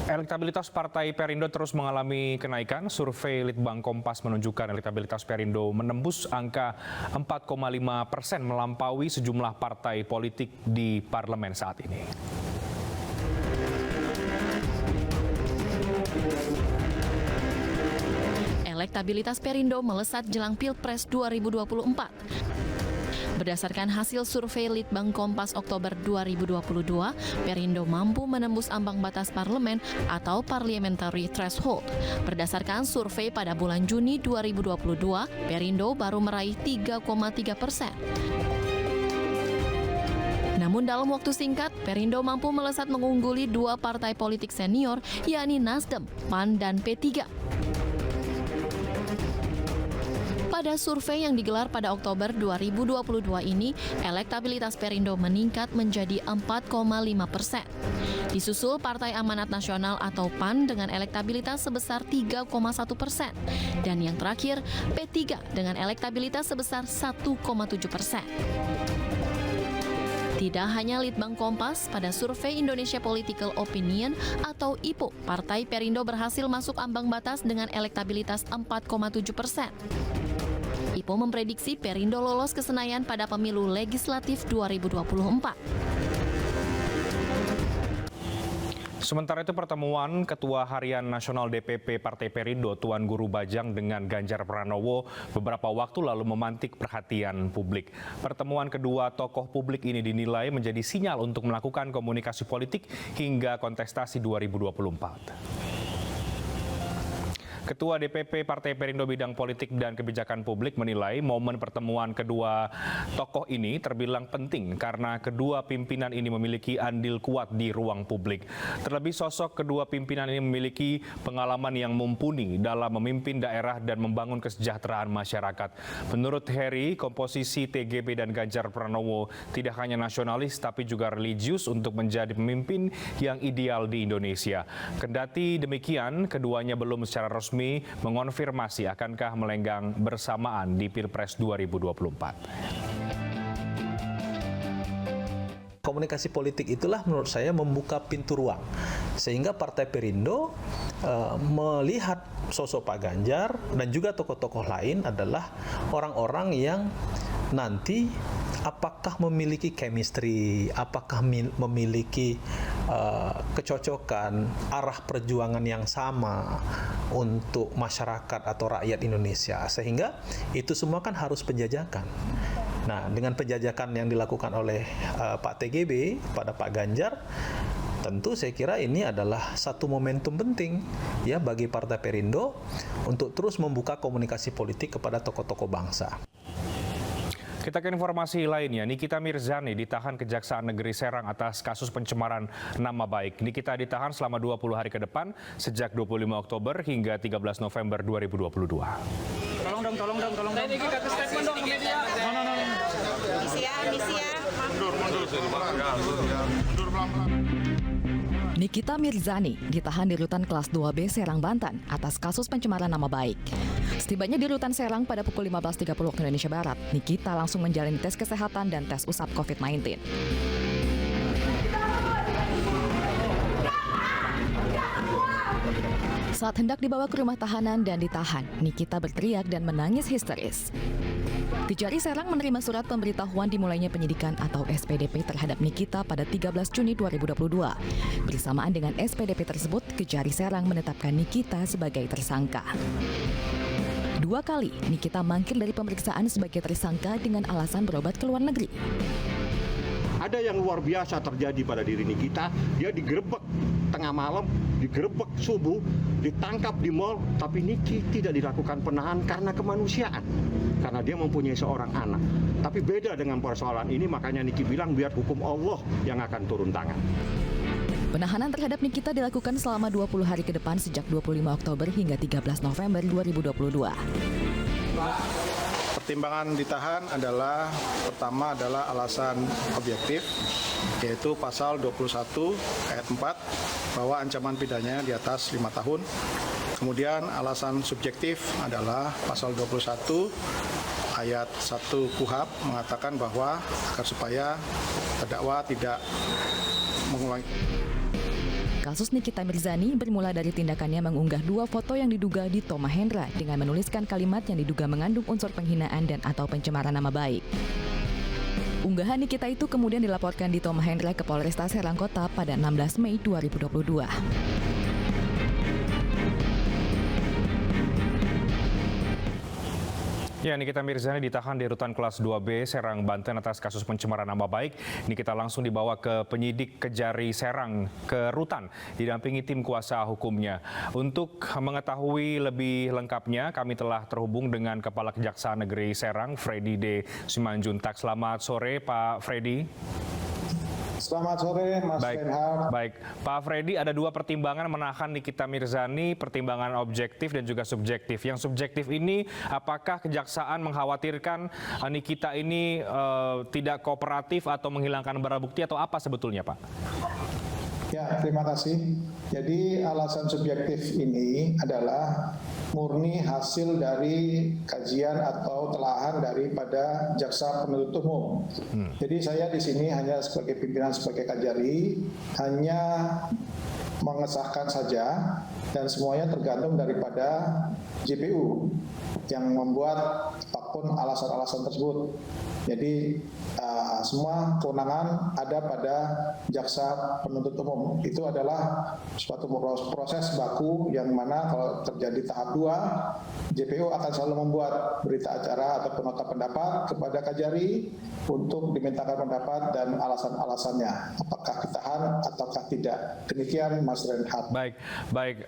Elektabilitas Partai Perindo terus mengalami kenaikan. Survei Litbang Kompas menunjukkan elektabilitas Perindo menembus angka 4,5%, melampaui sejumlah partai politik di parlemen saat ini. Elektabilitas Perindo melesat jelang Pilpres 2024. Berdasarkan hasil survei Litbang Kompas Oktober 2022, Perindo mampu menembus ambang batas parlemen atau parliamentary threshold. Berdasarkan survei pada bulan Juni 2022, Perindo baru meraih 3,3%. Namun dalam waktu singkat, Perindo mampu melesat mengungguli dua partai politik senior, yakni Nasdem, PAN, dan P3. Pada survei yang digelar pada Oktober 2022 ini, elektabilitas Perindo meningkat menjadi 4,5%. Disusul Partai Amanat Nasional atau PAN dengan elektabilitas sebesar 3,1%. Dan yang terakhir, P3 dengan elektabilitas sebesar 1,7%. Tidak hanya Litbang Kompas, pada survei Indonesia Political Opinion atau IPO, Partai Perindo berhasil masuk ambang batas dengan elektabilitas 4,7%. IPO memprediksi Perindo lolos ke Senayan pada pemilu legislatif 2024. Sementara itu pertemuan Ketua Harian Nasional DPP Partai Perindo Tuan Guru Bajang dengan Ganjar Pranowo beberapa waktu lalu memantik perhatian publik. Pertemuan kedua tokoh publik ini dinilai menjadi sinyal untuk melakukan komunikasi politik hingga kontestasi 2024. Ketua DPP Partai Perindo Bidang Politik dan Kebijakan Publik menilai momen pertemuan kedua tokoh ini terbilang penting karena kedua pimpinan ini memiliki andil kuat di ruang publik. Terlebih sosok kedua pimpinan ini memiliki pengalaman yang mumpuni dalam memimpin daerah dan membangun kesejahteraan masyarakat. Menurut Heri, komposisi TGB dan Ganjar Pranowo tidak hanya nasionalis tapi juga religius untuk menjadi pemimpin yang ideal di Indonesia. Kendati demikian, keduanya belum secara resmi mengonfirmasi akankah melenggang bersamaan di Pilpres 2024. Komunikasi politik itulah menurut saya membuka pintu ruang sehingga Partai Perindo melihat sosok Pak Ganjar dan juga tokoh-tokoh lain adalah orang-orang yang nanti apakah memiliki chemistry, apakah memiliki kecocokan, arah perjuangan yang sama untuk masyarakat atau rakyat Indonesia. Sehingga itu semua kan harus penjajakan. Nah, dengan penjajakan yang dilakukan oleh Pak TGB pada Pak Ganjar, tentu saya kira ini adalah satu momentum penting ya bagi Partai Perindo untuk terus membuka komunikasi politik kepada tokoh-tokoh bangsa. Kita ke informasi lainnya, Nikita Mirzani ditahan Kejaksaan Negeri Serang atas kasus pencemaran nama baik. Nikita ditahan selama 20 hari ke depan sejak 25 Oktober hingga 13 November 2022. Tolong dong. Saya ini kasih statement dong ke media. Misi ya. Mundur pelan-pelan. Nikita Mirzani ditahan di Rutan Kelas 2B Serang, Banten atas kasus pencemaran nama baik. Setibanya di Rutan Serang pada pukul 15.30 waktu Indonesia Barat, Nikita langsung menjalani tes kesehatan dan tes usap COVID-19. Saat hendak dibawa ke rumah tahanan dan ditahan, Nikita berteriak dan menangis histeris. Kejari Serang menerima surat pemberitahuan dimulainya penyidikan atau SPDP terhadap Nikita pada 13 Juni 2022. Bersamaan dengan SPDP tersebut, Kejari Serang menetapkan Nikita sebagai tersangka. 2 kali Nikita mangkir dari pemeriksaan sebagai tersangka dengan alasan berobat ke luar negeri. Ada yang luar biasa terjadi pada diri Nikita, dia digerebek tengah malam, digerebek subuh, ditangkap di mal, tapi Niki tidak dilakukan penahan karena kemanusiaan. Karena dia mempunyai seorang anak. Tapi beda dengan persoalan ini, makanya Niki bilang biar hukum Allah yang akan turun tangan. Penahanan terhadap Nikita dilakukan selama 20 hari ke depan sejak 25 Oktober hingga 13 November 2022. Pertimbangan ditahan adalah pertama adalah alasan objektif, yaitu pasal 21 ayat 4 bahwa ancaman pidananya di atas 5 tahun. Kemudian alasan subjektif adalah pasal 21 ayat 1 KUHP mengatakan bahwa agar supaya terdakwa tidak mengulangi. kasus Nikita Mirzani bermula dari tindakannya mengunggah 2 foto yang diduga Dito Mahendra dengan menuliskan kalimat yang diduga mengandung unsur penghinaan dan atau pencemaran nama baik. Unggahan Nikita itu kemudian dilaporkan Dito Mahendra ke Polresta Serang Kota pada 16 Mei 2022. Ya, Nikita Mirzani ditahan di Rutan Kelas 2B Serang, Banten atas kasus pencemaran nama baik. Nikita langsung dibawa ke penyidik Kejari Serang ke Rutan, didampingi tim kuasa hukumnya. Untuk mengetahui lebih lengkapnya, kami telah terhubung dengan Kepala Kejaksaan Negeri Serang, Freddy D. Simanjuntak. Selamat sore, Pak Freddy. Selamat sore, Mas Reinhardt. Baik, Pak Freddy, ada 2 pertimbangan menahan Nikita Mirzani, pertimbangan objektif dan juga subjektif. Yang subjektif ini, apakah kejaksaan mengkhawatirkan Nikita ini tidak kooperatif atau menghilangkan barang bukti atau apa sebetulnya, Pak? Ya, terima kasih. Jadi alasan subjektif ini adalah murni hasil dari kajian atau telahan daripada jaksa penuntut umum. Jadi saya di sini hanya sebagai pimpinan, sebagai kajari, hanya mengesahkan saja dan semuanya tergantung daripada JPU yang membuat apapun alasan-alasan tersebut. Jadi semua kewenangan ada pada jaksa penuntut umum. Itu adalah suatu proses baku yang mana kalau terjadi tahap 2, JPU akan selalu membuat berita acara atau nota pendapat kepada kajari untuk dimintakan pendapat dan alasan-alasannya. Apakah ditahan ataukah tidak. Demikian Mas Reinhardt. Baik.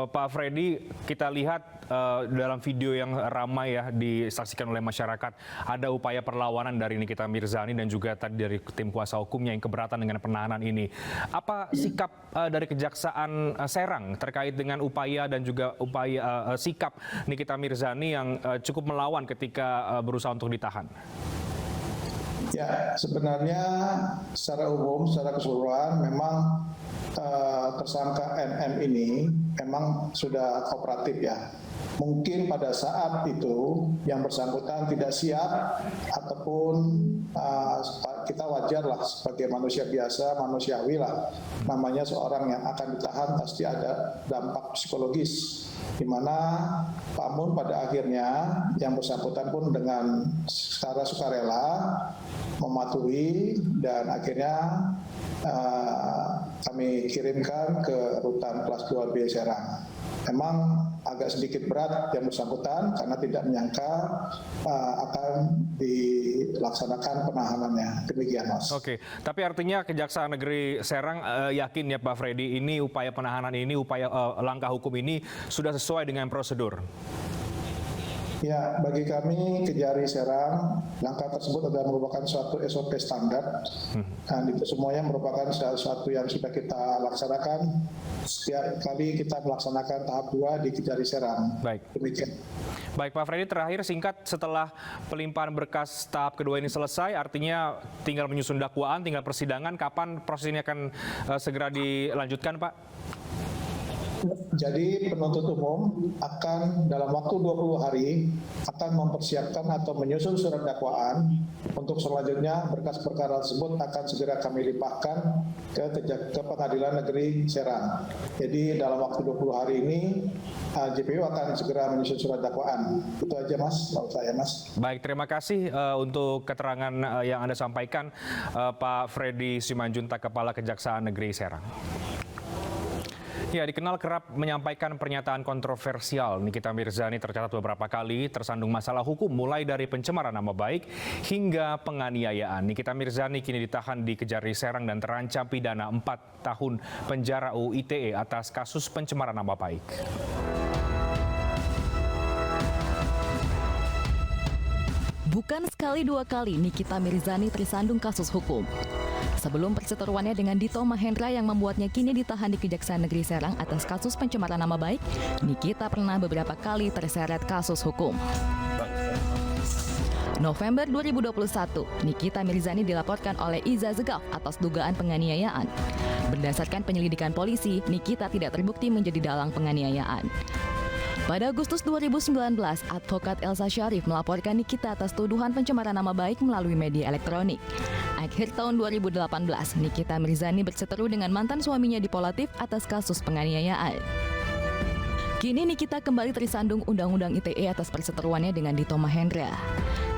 Pak Freddy, kita lihat dalam video yang ramai ya disaksikan oleh masyarakat, ada upaya perlawanan dari Nikita Mirzani dan juga tadi dari tim kuasa hukumnya yang keberatan dengan penahanan ini. Apa sikap dari Kejaksaan Serang terkait dengan upaya dan juga upaya sikap Nikita Mirzani yang cukup melawan ketika berusaha untuk ditahan? Ya, sebenarnya secara umum, secara keseluruhan memang tersangka NM ini memang sudah kooperatif ya. Mungkin pada saat itu yang bersangkutan tidak siap ataupun kita wajar lah sebagai manusia biasa, manusiawi lah. Namanya seorang yang akan ditahan pasti ada dampak psikologis, di mana namun pada akhirnya yang bersangkutan pun dengan secara sukarela mematuhi dan akhirnya kami kirimkan ke Rutan Kelas 2B Serang. Memang agak sedikit berat yang bersangkutan karena tidak menyangka akan dilaksanakan penahanannya. Demikian, Mas. Oke, tapi artinya Kejaksaan Negeri Serang yakin ya Pak Freddy, ini upaya penahanan ini, upaya langkah hukum ini sudah sesuai dengan prosedur? Ya, bagi kami Kejari Serang, langkah tersebut adalah merupakan suatu SOP standar dan itu semuanya merupakan sesuatu yang sudah kita laksanakan setiap kali kita melaksanakan tahap 2 di Kejari Serang. Baik. Demikian. Baik Pak Freddy, terakhir singkat, setelah pelimpahan berkas tahap kedua ini selesai, artinya tinggal menyusun dakwaan, tinggal persidangan, kapan proses ini akan segera dilanjutkan, Pak? Jadi penuntut umum akan dalam waktu 20 hari akan mempersiapkan atau menyusun surat dakwaan. Untuk selanjutnya berkas perkara tersebut akan segera kami limpahkan ke Pengadilan Negeri Serang. Jadi dalam waktu 20 hari ini JPU akan segera menyusun surat dakwaan. Itu aja Mas, kalau saya Mas. Baik, terima kasih untuk keterangan yang Anda sampaikan Pak Freddy Simanjuntak, Kepala Kejaksaan Negeri Serang. Ya, dikenal kerap menyampaikan pernyataan kontroversial, Nikita Mirzani tercatat beberapa kali tersandung masalah hukum mulai dari pencemaran nama baik hingga penganiayaan. Nikita Mirzani kini ditahan di Kejari Serang dan terancam pidana 4 tahun penjara UU ITE atas kasus pencemaran nama baik. Bukan sekali dua kali Nikita Mirzani tersandung kasus hukum. Sebelum perseteruannya dengan Dito Mahendra yang membuatnya kini ditahan di Kejaksaan Negeri Serang atas kasus pencemaran nama baik, Nikita pernah beberapa kali terseret kasus hukum. November 2021, Nikita Mirzani dilaporkan oleh Iza Zegaf atas dugaan penganiayaan. Berdasarkan penyelidikan polisi, Nikita tidak terbukti menjadi dalang penganiayaan. Pada Agustus 2019, advokat Elsa Syarif melaporkan Nikita atas tuduhan pencemaran nama baik melalui media elektronik. Akhir tahun 2018, Nikita Mirzani berseteru dengan mantan suaminya di Polatif atas kasus penganiayaan. Kini Nikita kembali tersandung Undang-Undang ITE atas perseteruannya dengan Dito Mahendra.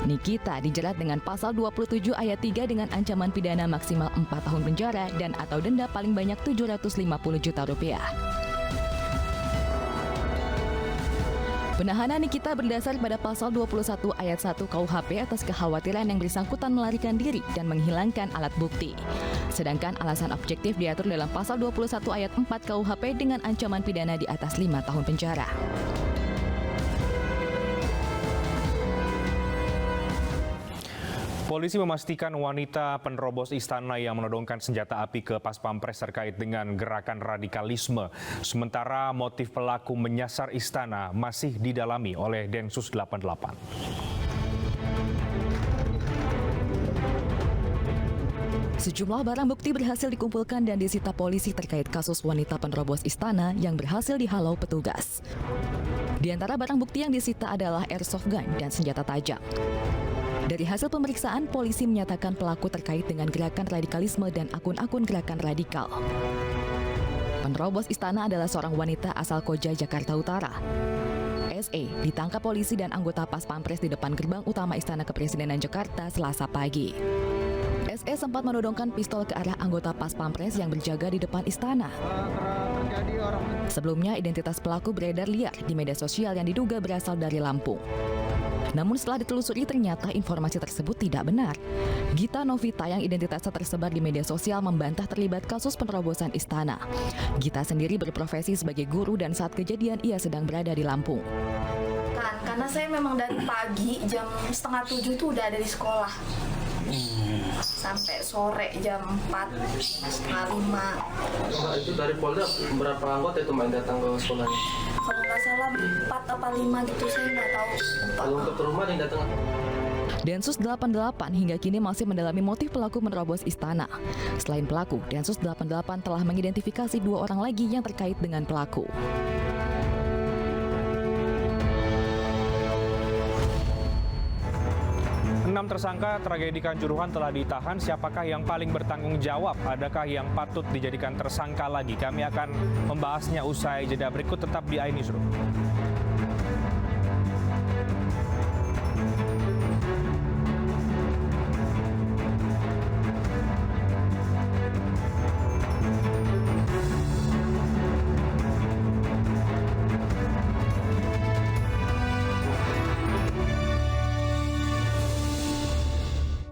Nikita dijerat dengan pasal 27 ayat 3 dengan ancaman pidana maksimal 4 tahun penjara dan atau denda paling banyak Rp750 juta. Penahanan Nikita berdasar pada pasal 21 ayat 1 KUHP atas kekhawatiran yang bersangkutan melarikan diri dan menghilangkan alat bukti. Sedangkan alasan objektif diatur dalam pasal 21 ayat 4 KUHP dengan ancaman pidana di atas 5 tahun penjara. Polisi memastikan wanita penerobos istana yang menodongkan senjata api ke Pas Pampres terkait dengan gerakan radikalisme. Sementara motif pelaku menyasar istana masih didalami oleh Densus 88. Sejumlah barang bukti berhasil dikumpulkan dan disita polisi terkait kasus wanita penerobos istana yang berhasil dihalau petugas. Di antara barang bukti yang disita adalah airsoft gun dan senjata tajam. Dari hasil pemeriksaan, polisi menyatakan pelaku terkait dengan gerakan radikalisme dan akun-akun gerakan radikal. Penerobos istana adalah seorang wanita asal Koja, Jakarta Utara. SE ditangkap polisi dan anggota Pas Pampres di depan gerbang utama Istana Kepresidenan Jakarta Selasa pagi. SE sempat menodongkan pistol ke arah anggota Pas Pampres yang berjaga di depan istana. Sebelumnya, identitas pelaku beredar liar di media sosial yang diduga berasal dari Lampung. Namun setelah ditelusuri ternyata informasi tersebut tidak benar. Gita Novita yang identitasnya tersebar di media sosial membantah terlibat kasus penerobosan istana. Gita sendiri berprofesi sebagai guru dan saat kejadian ia sedang berada di Lampung. Karena saya memang dari pagi jam 6:30 tuh udah ada di sekolah. Sampai sore jam 4, 4:30. Itu dari Polda berapa anggota itu main datang ke sekolahnya? Kalau nggak salah 4 apa 5 gitu, saya nggak tahu. Kalau untuk ke rumah yang datang? Densus 88 hingga kini masih mendalami motif pelaku menerobos istana. Selain pelaku, Densus 88 telah mengidentifikasi 2 orang lagi yang terkait dengan pelaku. Enam tersangka tragedi Kanjuruhan telah ditahan. Siapakah yang paling bertanggung jawab? Adakah yang patut dijadikan tersangka lagi? Kami akan membahasnya usai jeda berikut. Tetap di iNewsroom.